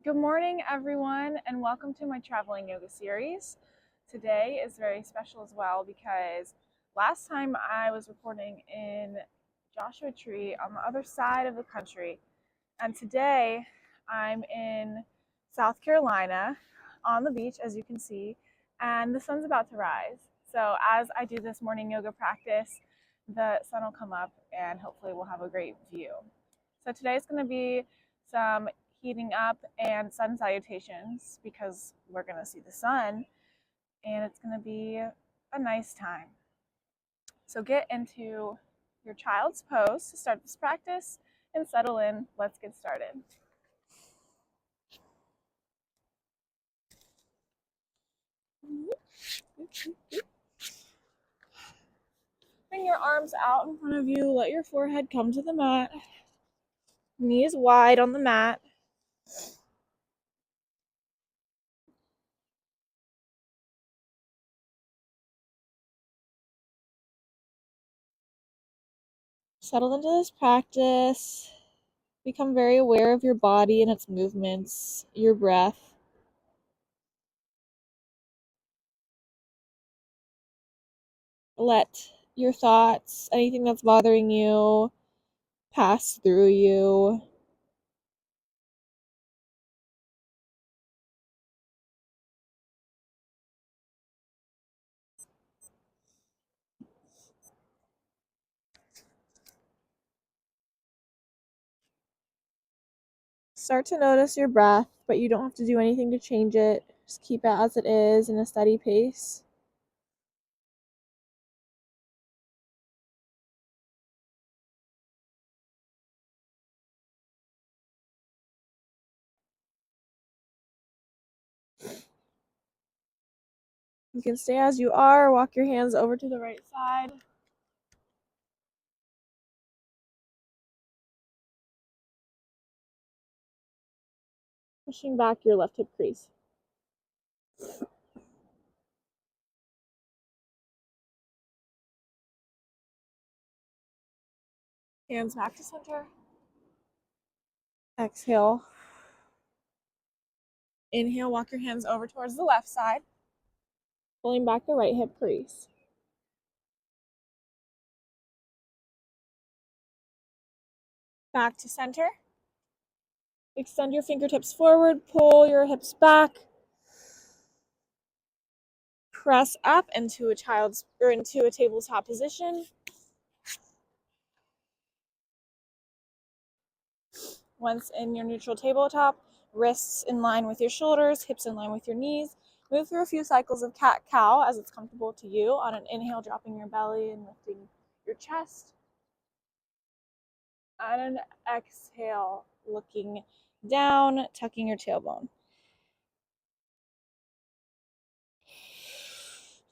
Good morning, everyone, and welcome to my traveling yoga series. Today is very special as well because last time I was recording in Joshua Tree on the other side of the country, and today I'm in South Carolina on the beach, as you can see, and the sun's about to rise. So as I do this morning yoga practice, the sun will come up and hopefully we'll have a great view. So today is going to be some heating up and sun salutations because we're going to see the sun and it's going to be a nice time. So get into your child's pose to start this practice and settle in. Let's get started. Bring your arms out in front of you. Let your forehead come to the mat. Knees wide on the mat. Settle into this practice. Become very aware of your body and its movements, your breath. Let your thoughts, anything that's bothering you, pass through you. Start to notice your breath, but you don't have to do anything to change it. Just keep it as it is in a steady pace. You can stay as you are, walk your hands over to the right side. Pushing back your left hip crease. Hands back to center. Exhale. Inhale, walk your hands over towards the left side. Pulling back the right hip crease. Back to center. Extend your fingertips forward, pull your hips back. Press up into a tabletop position. Once in your neutral tabletop, wrists in line with your shoulders, hips in line with your knees. Move through a few cycles of cat-cow as it's comfortable to you. On an inhale, dropping your belly and lifting your chest. On an exhale, looking down, tucking your tailbone.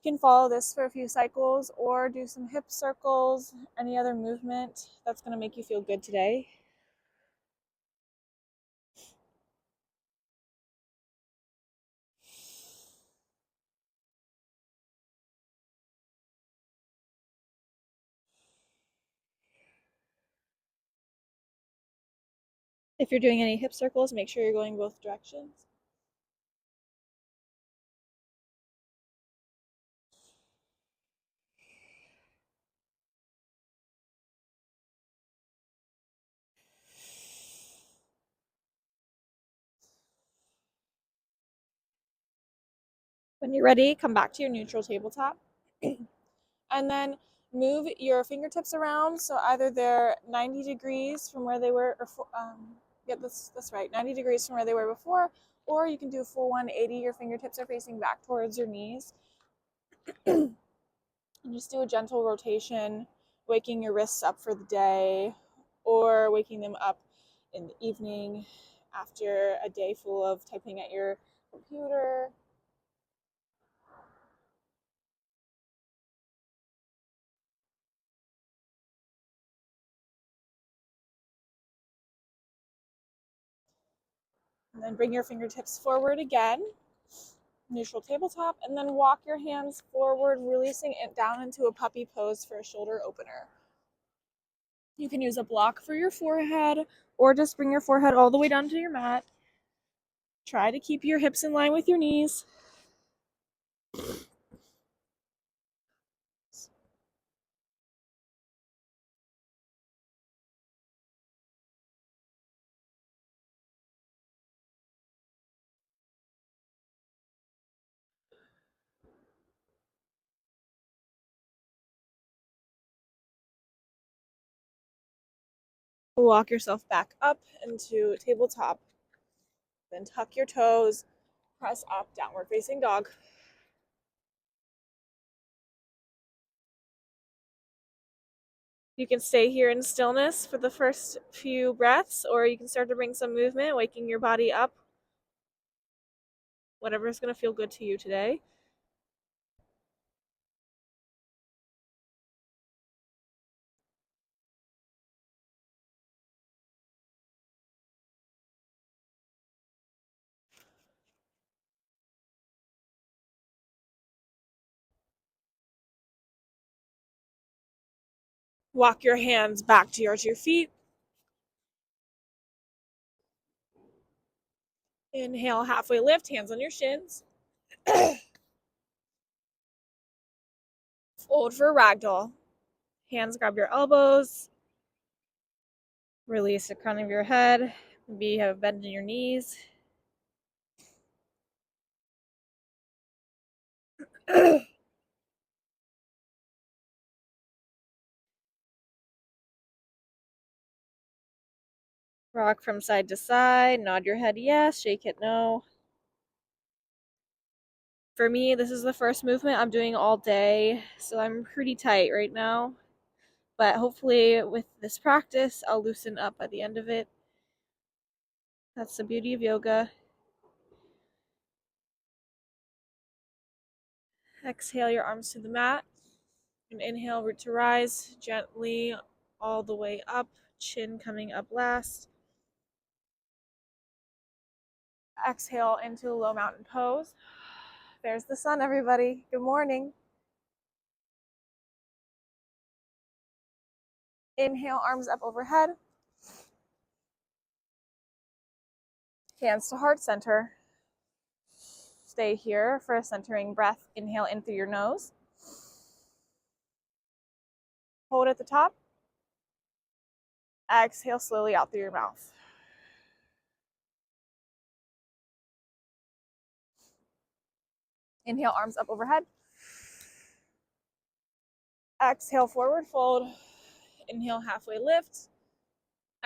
You can follow this for a few cycles or do some hip circles, any other movement that's going to make you feel good today. If you're doing any hip circles, make sure you're going both directions. When you're ready, come back to your neutral tabletop. And then move your fingertips around. So either they're 90 degrees from where they were, or get this right, 90 degrees from where they were before, or you can do a full 180. Your fingertips are facing back towards your knees. And just do a gentle rotation, waking your wrists up for the day, or waking them up in the evening after a day full of typing at your computer. And then bring your fingertips forward again, neutral tabletop, and then walk your hands forward, releasing it down into a puppy pose for a shoulder opener. You can use a block for your forehead or just bring your forehead all the way down to your mat. Try to keep your hips in line with your knees. Walk yourself back up into tabletop. Then tuck your toes, press up, downward facing dog. You can stay here in stillness for the first few breaths, or you can start to bring some movement, waking your body up. Whatever is going to feel good to you today. Walk your hands back towards your feet. Inhale, halfway lift, hands on your shins. Fold for ragdoll. Hands grab your elbows. Release the crown of your head. Maybe you have a bend in your knees. Rock from side to side. Nod your head yes, shake it no. For me, this is the first movement I'm doing all day, so I'm pretty tight right now. But hopefully with this practice, I'll loosen up at the end of it. That's the beauty of yoga. Exhale your arms to the mat. And inhale, root to rise, gently all the way up, chin coming up last. Exhale into low mountain pose. There's the sun, everybody. Good morning. Inhale, arms up overhead. Hands to heart center. Stay here for a centering breath. Inhale in through your nose. Hold at the top. Exhale slowly out through your mouth. Inhale, arms up overhead. Exhale, forward fold. Inhale, halfway lift.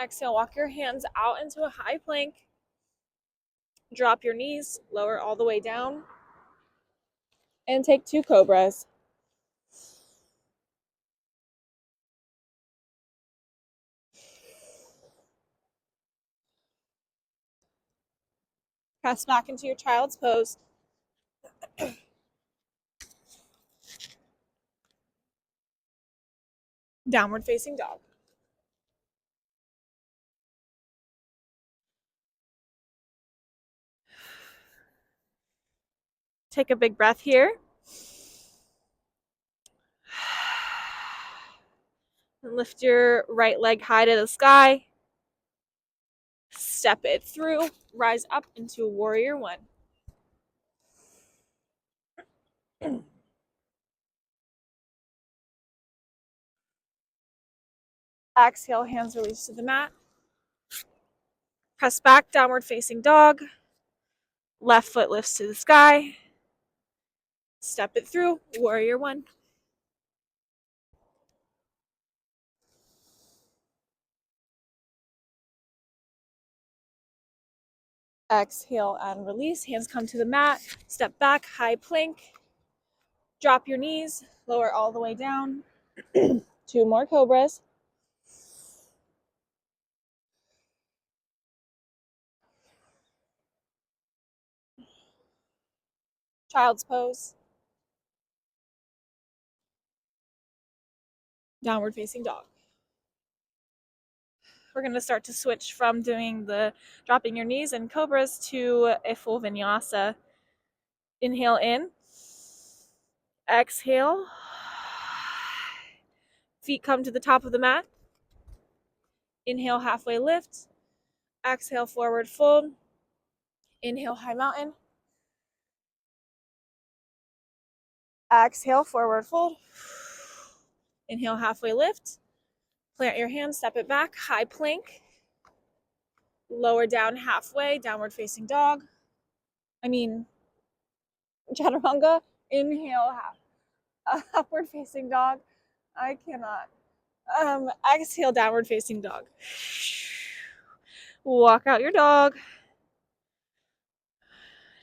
Exhale, walk your hands out into a high plank. Drop your knees, lower all the way down. And take 2 cobras. Press back into your child's pose. Downward facing dog. Take a big breath here. And lift your right leg high to the sky. Step it through. Rise up into warrior one. Exhale, hands release to the mat. Press back, downward facing dog. Left foot lifts to the sky. Step it through, warrior one. Exhale and release. Hands come to the mat. Step back, high plank. Drop your knees, lower all the way down. 2 more cobras. Child's pose. Downward facing dog. We're going to start to switch from doing the dropping your knees and cobras to a full vinyasa. Inhale in. Exhale. Feet come to the top of the mat. Inhale, halfway lift. Exhale, forward fold. Inhale, high mountain. Exhale, forward fold. Inhale, halfway lift. Plant your hands, step it back, high plank. Lower down halfway, downward facing dog. Chaturanga. Inhale, upward facing dog. I cannot. Exhale, downward facing dog. Walk out your dog.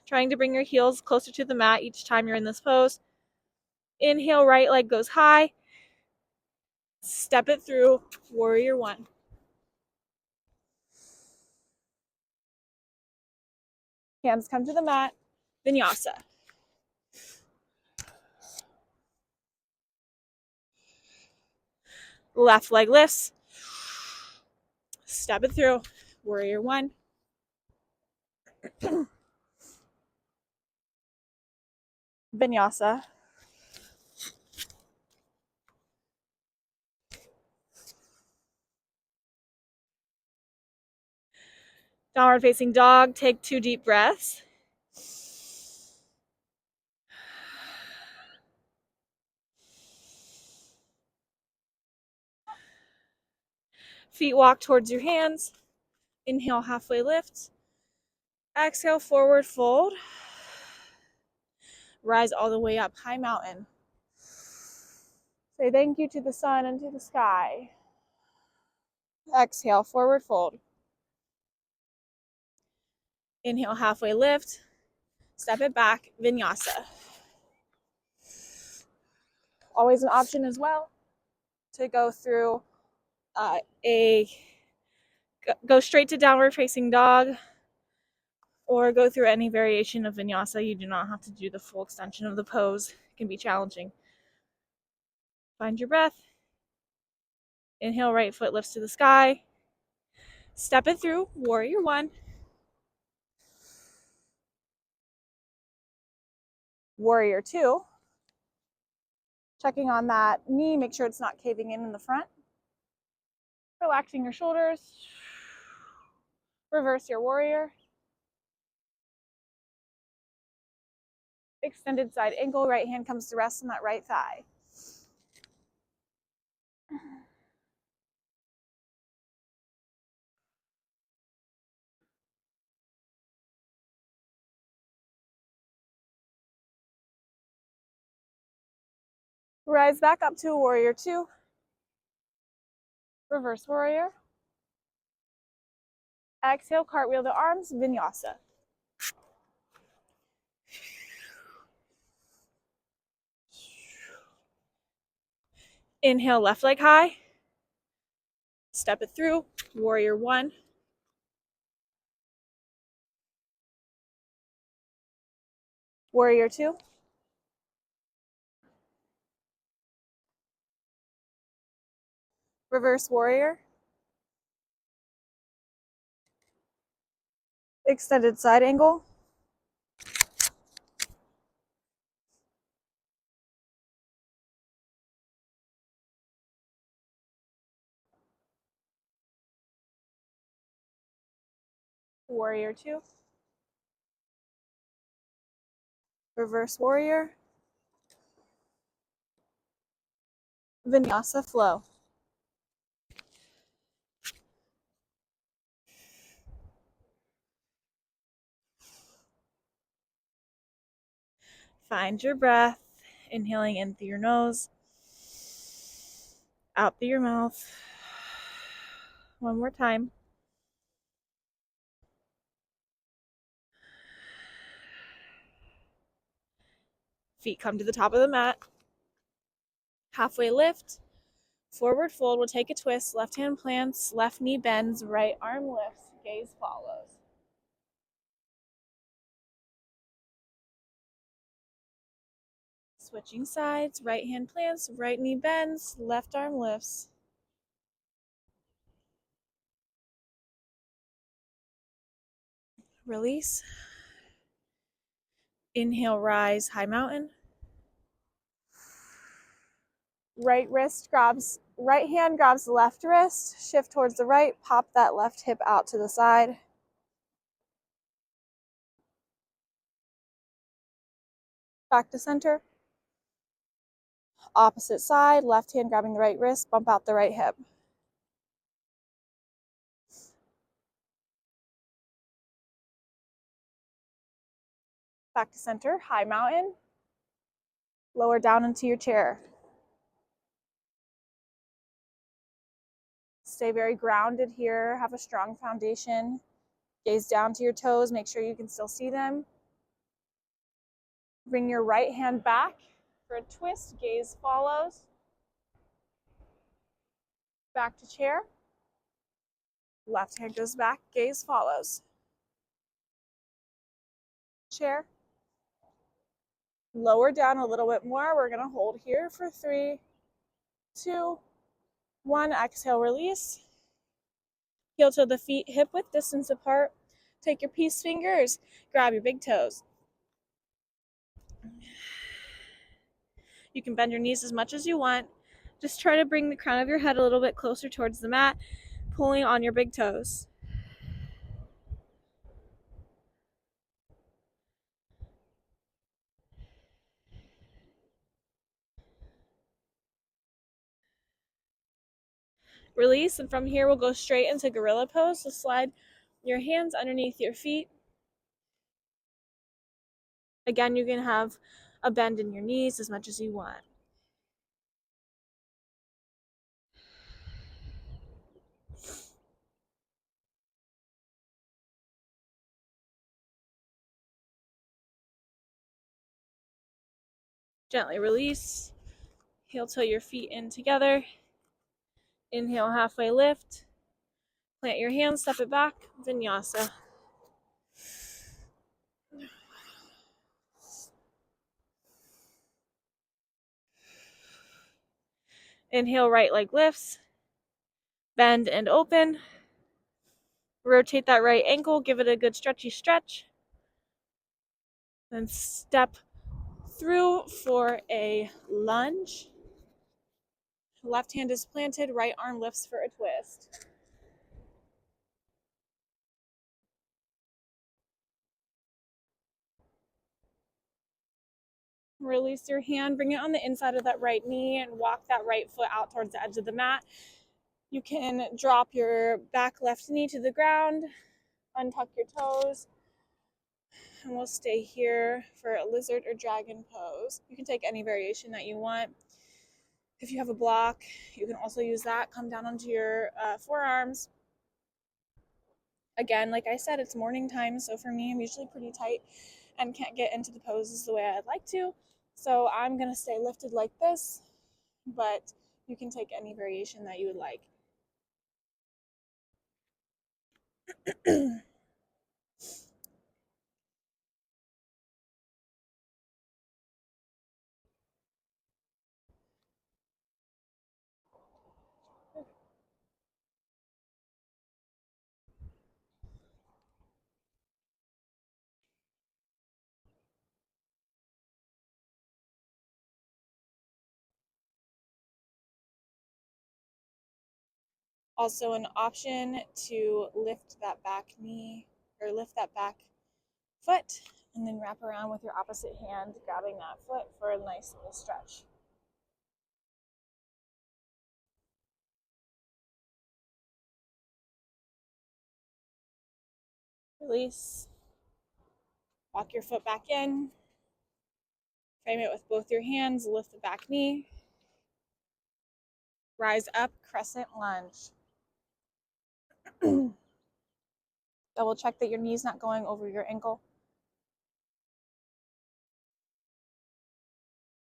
Trying to bring your heels closer to the mat each time you're in this pose. Inhale, right leg goes high. Step it through, warrior one. Hands come to the mat, vinyasa. Left leg lifts. Step it through, warrior one. Vinyasa. Downward facing dog, take 2 deep breaths. Feet walk towards your hands. Inhale, halfway lift. Exhale, forward fold. Rise all the way up, high mountain. Say thank you to the sun and to the sky. Exhale, forward fold. Inhale, halfway lift. Step it back, vinyasa. Always an option as well to go through go straight to downward facing dog or go through any variation of vinyasa. You do not have to do the full extension of the pose. It can be challenging. Find your breath. Inhale, right foot lifts to the sky. Step it through, warrior one. Warrior two. Checking on that knee, make sure it's not caving in the front. Relaxing your shoulders. Reverse your warrior. Extended side ankle, right hand comes to rest on that right thigh. Rise back up to warrior two. Reverse warrior. Exhale, cartwheel the arms, vinyasa. Inhale, left leg high. Step it through, warrior one. Warrior two. Reverse warrior. Extended side angle. Warrior two. Reverse warrior. Vinyasa flow. Find your breath. Inhaling in through your nose. Out through your mouth. One more time. Feet come to the top of the mat. Halfway lift. Forward fold. We'll take a twist. Left hand plants. Left knee bends. Right arm lifts. Gaze follows. Switching sides. Right hand plants. Right knee bends. Left arm lifts. Release. Inhale, rise, high mountain. Right hand grabs the left wrist, shift towards the right, pop that left hip out to the side. Back to center. Opposite side, left hand grabbing the right wrist, bump out the right hip. Back to center, high mountain. Lower down into your chair. Stay very grounded here, have a strong foundation. Gaze down to your toes, make sure you can still see them. Bring your right hand back for a twist, gaze follows. Back to chair. Left hand goes back, gaze follows. Chair. Lower down a little bit more. We're gonna hold here for 3, 2, 1. Exhale, release. Heel to the feet hip width distance apart. Take your peace fingers, grab your big toes. You can bend your knees as much as you want. Just try to bring the crown of your head a little bit closer towards the mat, pulling on your big toes. Release, and from here we'll go straight into gorilla pose. So slide your hands underneath your feet. Again, you can have a bend in your knees as much as you want. Gently release. Heel toe your feet in together. Inhale, halfway lift. Plant your hands, step it back. Vinyasa. Inhale, right leg lifts. Bend and open. Rotate that right ankle, give it a good stretchy stretch. Then step through for a lunge. Left hand is planted, right arm lifts for a twist. Release your hand, bring it on the inside of that right knee and walk that right foot out towards the edge of the mat. You can drop your back left knee to the ground, untuck your toes, and we'll stay here for a lizard or dragon pose. You can take any variation that you want. If you have a block, you can also use that. Come down onto your forearms. Again, like I said, it's morning time, so for me, I'm usually pretty tight and can't get into the poses the way I'd like to. So I'm gonna stay lifted like this, but you can take any variation that you would like. Also an option to lift that back knee or lift that back foot and then wrap around with your opposite hand, grabbing that foot for a nice little stretch. Release. Walk your foot back in. Frame it with both your hands, lift the back knee. Rise up, crescent lunge. Double check that your knee's not going over your ankle.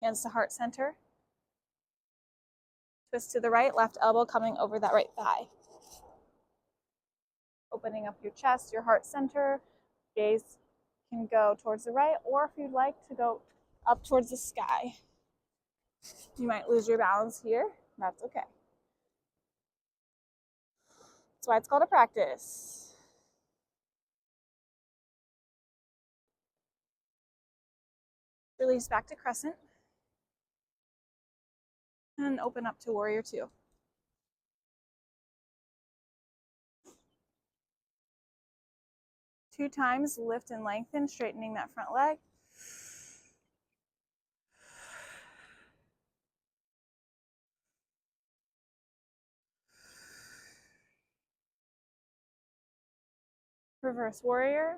Hands to heart center. Twist to the right, left elbow coming over that right thigh. Opening up your chest, your heart center. Gaze can go towards the right, or if you'd like to go up towards the sky. You might lose your balance here. That's okay. That's why it's called a practice. Release back to crescent. And open up to warrior two. Two times, lift and lengthen, straightening that front leg. Reverse warrior.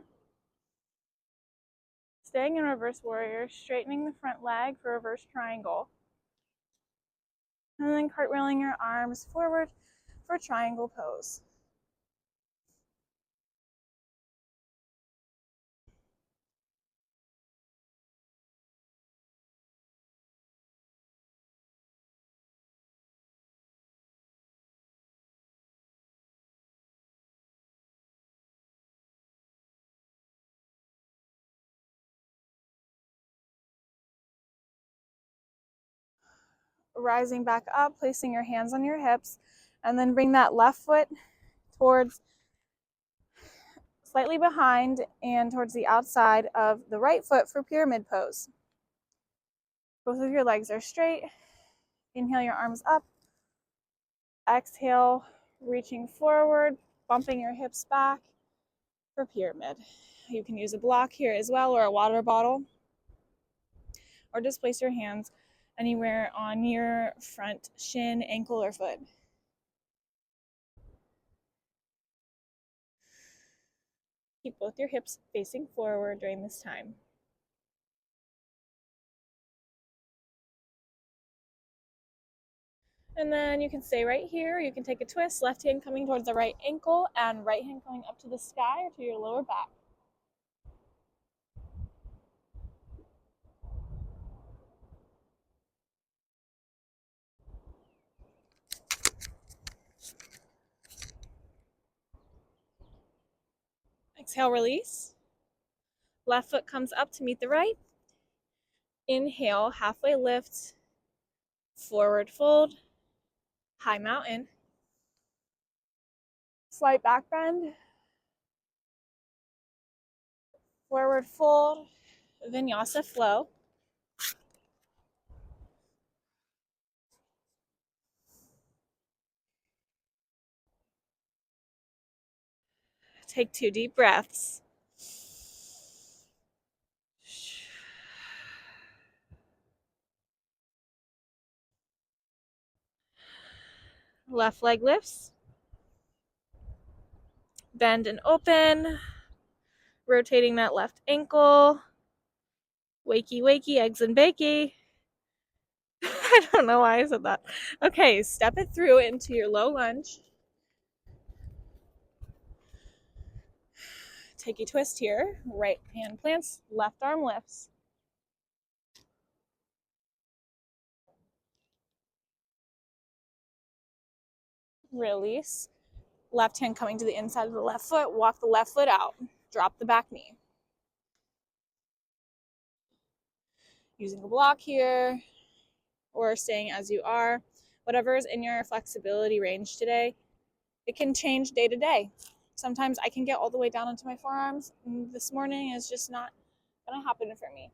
Staying in reverse warrior, straightening the front leg for reverse triangle. And then cartwheeling your arms forward for triangle pose. Rising back up, placing your hands on your hips, and then bring that left foot towards slightly behind and towards the outside of the right foot for pyramid pose. Both of your legs are straight. Inhale your arms up. Exhale, reaching forward, bumping your hips back for pyramid. You can use a block here as well, or a water bottle, or just place your hands anywhere on your front shin, ankle, or foot. Keep both your hips facing forward during this time. And then you can stay right here. You can take a twist, left hand coming towards the right ankle and right hand coming up to the sky or to your lower back. Exhale, release. Left foot comes up to meet the right. Inhale, halfway lift, forward fold, high mountain. Slight back bend. Forward fold, vinyasa flow. Take 2 deep breaths. Left leg lifts. Bend and open. Rotating that left ankle. Wakey, wakey, eggs and bakey. I don't know why I said that. Okay, step it through into your low lunge. Take a twist here. Right hand plants, left arm lifts. Release. Left hand coming to the inside of the left foot. Walk the left foot out. Drop the back knee. Using a block here or staying as you are. Whatever is in your flexibility range today. It can change day to day. Sometimes I can get all the way down into my forearms. This morning is just not going to happen for me.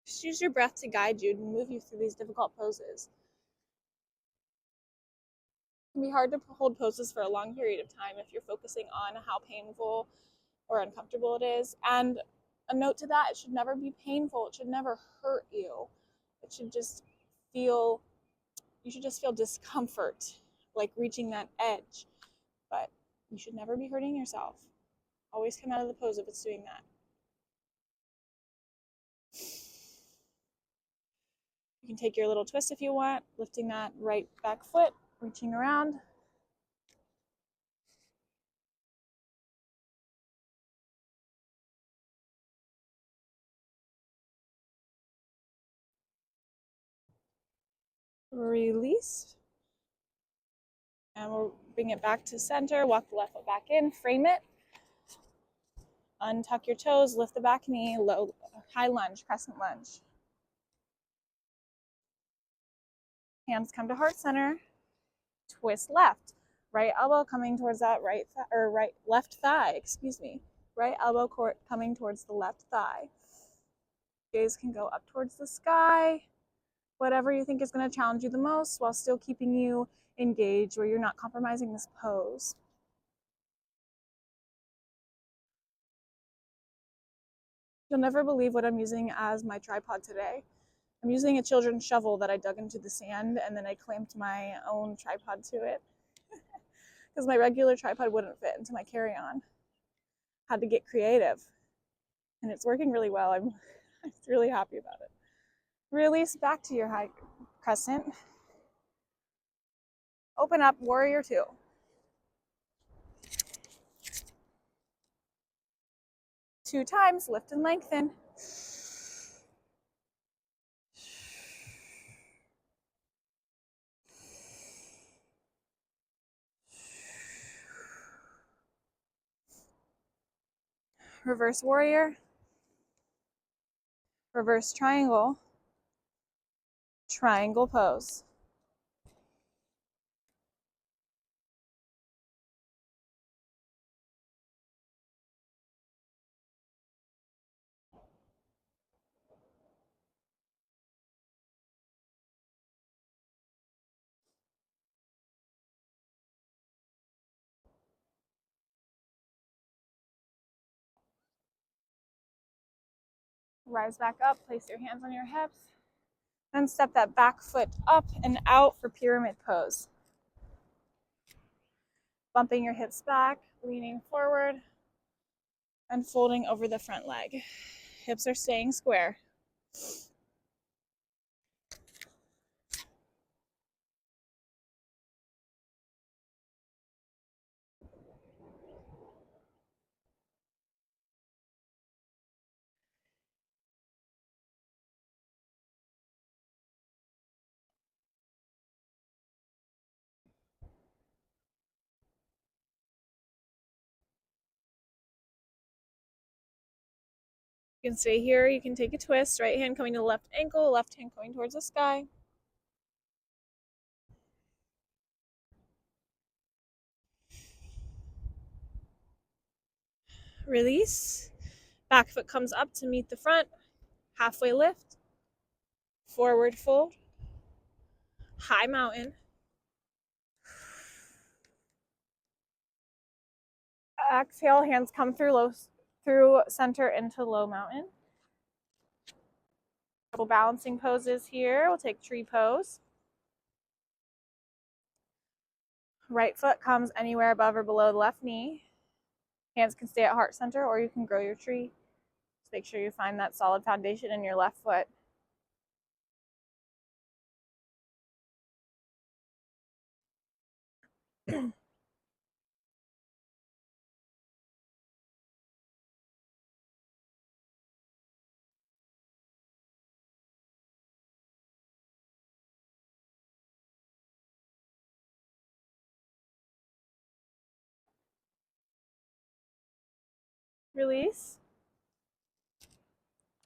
Just use your breath to guide you and move you through these difficult poses. It can be hard to hold poses for a long period of time if you're focusing on how painful or uncomfortable it is. And a note to that, it should never be painful. It should never hurt you. It should just feel, you should just feel discomfort, like reaching that edge. But you should never be hurting yourself. Always come out of the pose if it's doing that. You can take your little twist if you want, lifting that right back foot, reaching around. Release. And we'll bring it back to center, walk the left foot back in, frame it. Untuck your toes, lift the back knee, low, high lunge, crescent lunge. Hands come to heart center. Twist left. Right elbow coming towards that left thigh, excuse me. Right elbow coming towards the left thigh. Gaze can go up towards the sky. Whatever you think is going to challenge you the most while still keeping you engaged where you're not compromising this pose. You'll never believe what I'm using as my tripod today. I'm using a children's shovel that I dug into the sand and then I clamped my own tripod to it because my regular tripod wouldn't fit into my carry-on. Had to get creative and it's working really well. I'm really happy about it. Release back to your high crescent. Open up warrior two. Two times, lift and lengthen. Reverse warrior, reverse triangle, triangle pose. Rise back up, place your hands on your hips, then step that back foot up and out for pyramid pose. Bumping your hips back, leaning forward, and folding over the front leg. Hips are staying square. You can stay here, you can take a twist, right hand coming to the left ankle, left hand going towards the sky. Release. Back foot comes up to meet the front. Halfway lift. Forward fold. High mountain. Exhale, hands come through center into low mountain. Couple balancing poses here. We'll take tree pose. Right foot comes anywhere above or below the left knee. Hands can stay at heart center or you can grow your tree. Just make sure you find that solid foundation in your left foot. Release.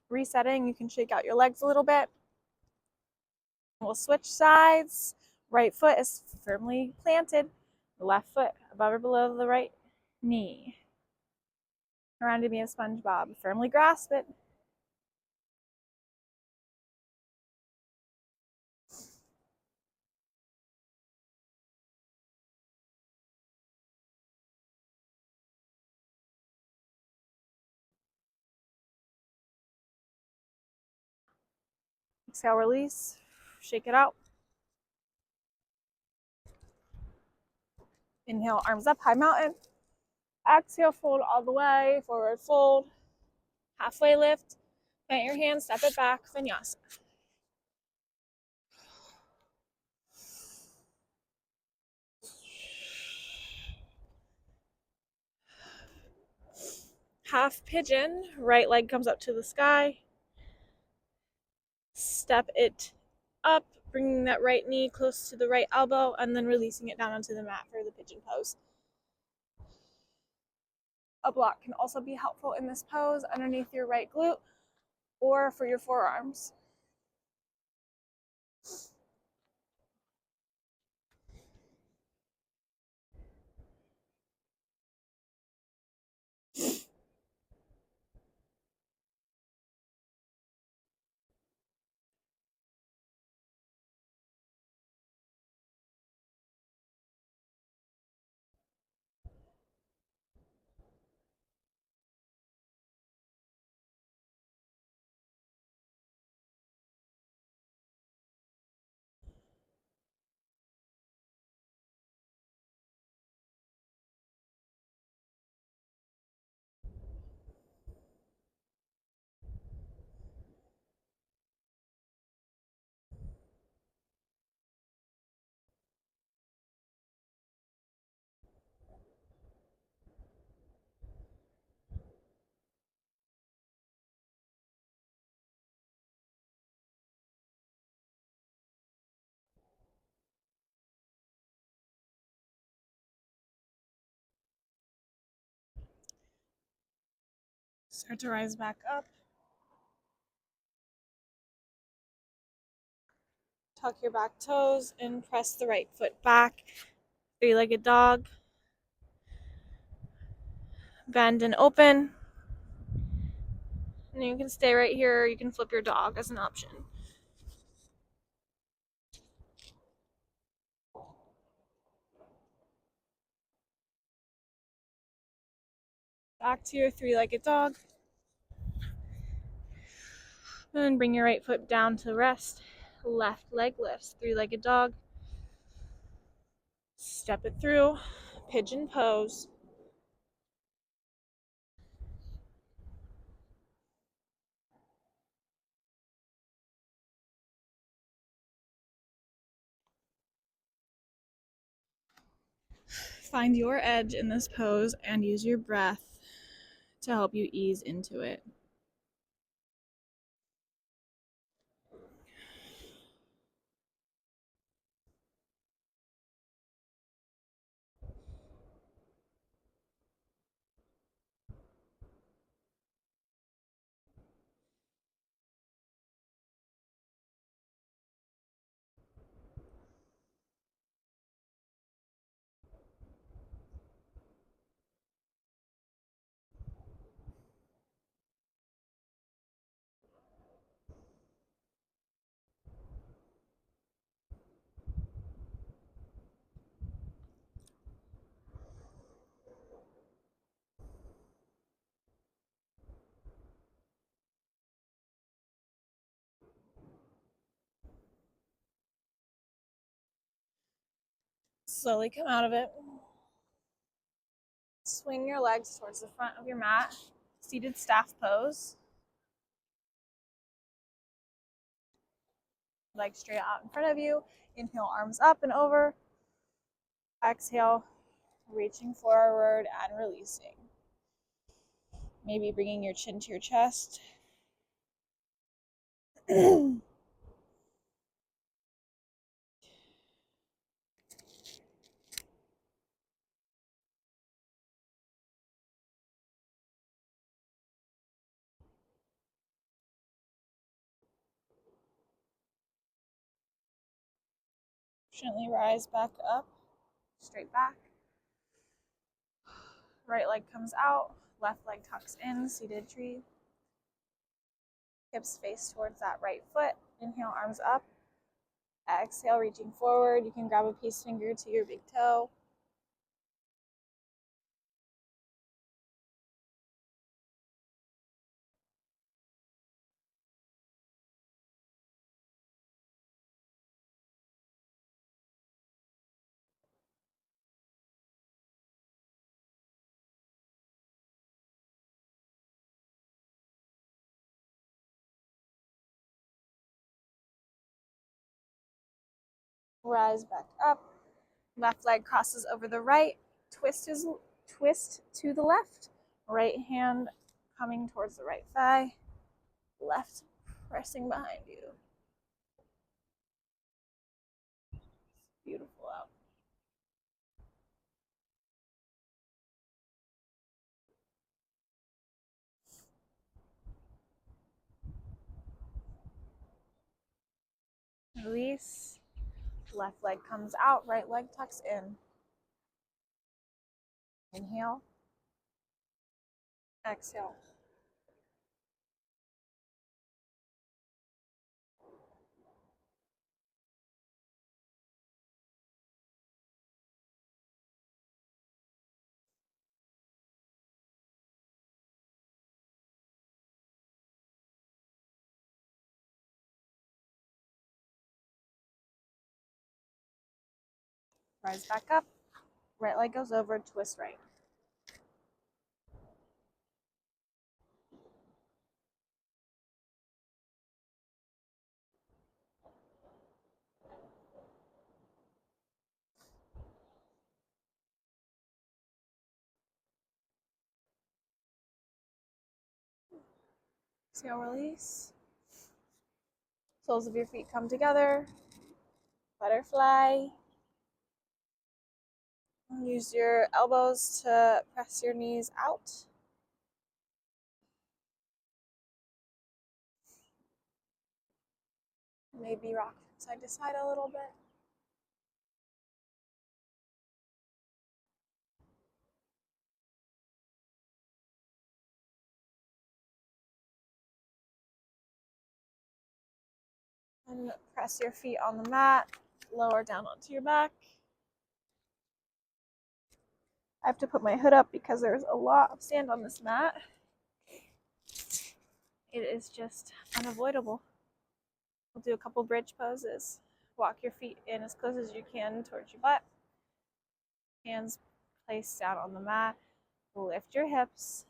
Resetting, you can shake out your legs a little bit. We'll switch sides. Right foot is firmly planted. Left foot above or below the right knee. Around to be a SpongeBob. Firmly grasp it. Exhale, release. Shake it out. Inhale, arms up, high mountain. Exhale, fold all the way, forward fold. Halfway lift. Plant your hands, step it back, vinyasa. Half pigeon, right leg comes up to the sky. Step it up, bringing that right knee close to the right elbow, and then releasing it down onto the mat for the pigeon pose. A block can also be helpful in this pose underneath your right glute or for your forearms. Start to rise back up. Tuck your back toes and press the right foot back. Three-legged dog. Bend and open. And you can stay right here, or you can flip your dog as an option. Back to your three-legged dog. And bring your right foot down to rest. Left leg lifts. Three-legged dog. Step it through. Pigeon pose. Find your edge in this pose and use your breath to help you ease into it. Slowly come out of it. Swing your legs towards the front of your mat. Seated staff pose. Legs straight out in front of you. Inhale, arms up and over. Exhale, reaching forward and releasing. Maybe bringing your chin to your chest. Gently rise back up, straight back. Right leg comes out, left leg tucks in, seated tree. Hips face towards that right foot. Inhale, arms up. Exhale, reaching forward. You can grab a peace finger to your big toe. Rise back up. Left leg crosses over the right. Twist to the left. Right hand coming towards the right thigh. Left pressing behind you. Beautiful out. Release. Left leg comes out, right leg tucks in. Inhale. Exhale. Rise back up. Right leg goes over, twist right. Exhale, release. Soles of your feet come together. Butterfly. Use your elbows to press your knees out. Maybe rock from side to side a little bit. And press your feet on the mat, lower down onto your back. I have to put my hood up because there's a lot of sand on this mat. It is just unavoidable. We'll do a couple bridge poses. Walk your feet in as close as you can towards your butt. Hands placed down on the mat. Lift your hips.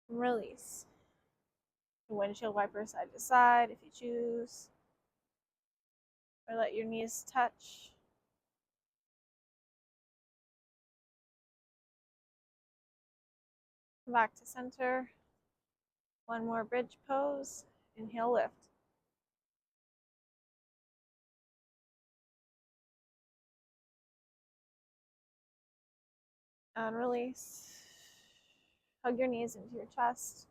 Release. Windshield wiper side to side if you choose. Or let your knees touch. Back to center. One more bridge pose. Inhale, lift. And release. Hug your knees into your chest.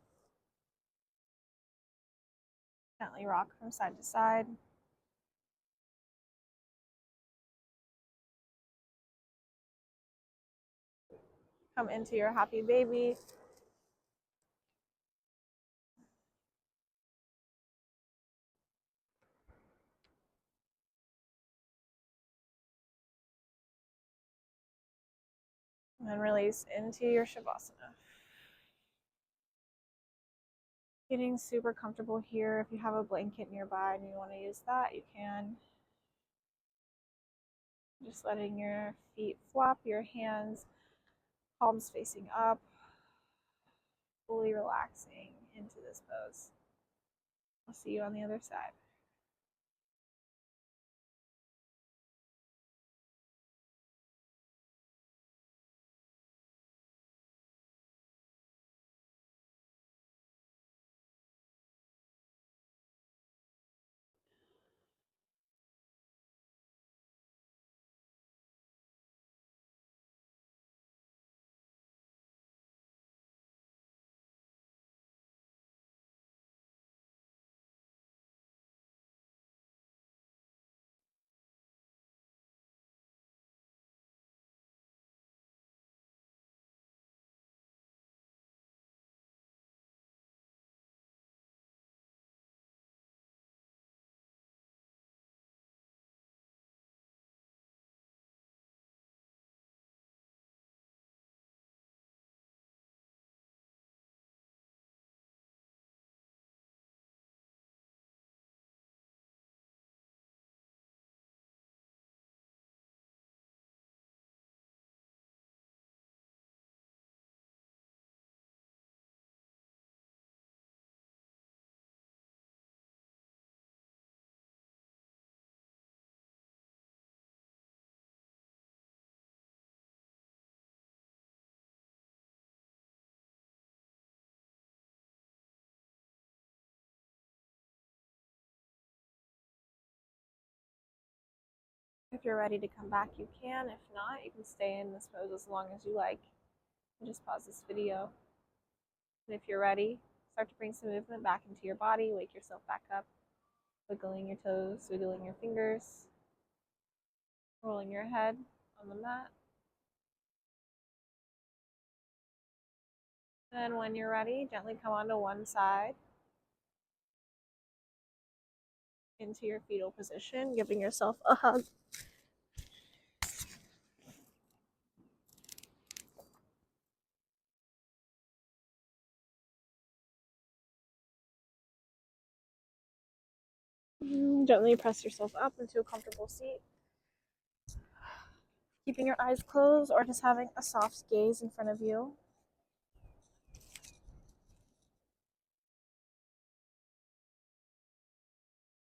Gently rock from side to side. Come into your happy baby. And release into your Shavasana. Getting super comfortable here. If you have a blanket nearby and you want to use that, you can. Just letting your feet flop, your hands, palms facing up, fully relaxing into this pose. I'll see you on the other side. If you're ready to come back, you can. If not, you can stay in this pose as long as you like. And just pause this video. And if you're ready, start to bring some movement back into your body. Wake yourself back up. Wiggling your toes, wiggling your fingers. Rolling your head on the mat. And when you're ready, gently come onto one side. Into your fetal position, giving yourself a hug. Gently press yourself up into a comfortable seat. Keeping your eyes closed or just having a soft gaze in front of you.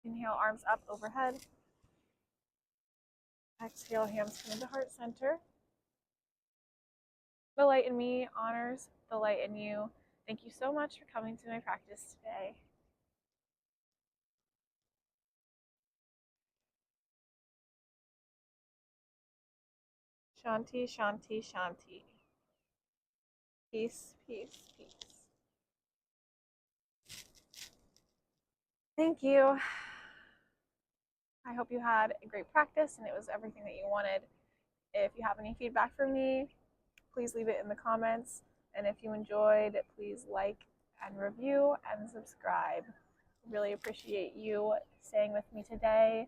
Inhale, arms up overhead. Exhale, hands come into heart center. The light in me honors the light in you. Thank you so much for coming to my practice today. Shanti, Shanti, Shanti. Peace, peace, peace. thank you. I hope you had a great practice and it was everything that you wanted. If you have any feedback for me, please leave it in the comments. And if you enjoyed, please like and review and subscribe. Really appreciate you staying with me today.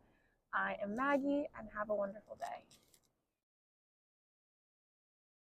I am Maggie, and have a wonderful day.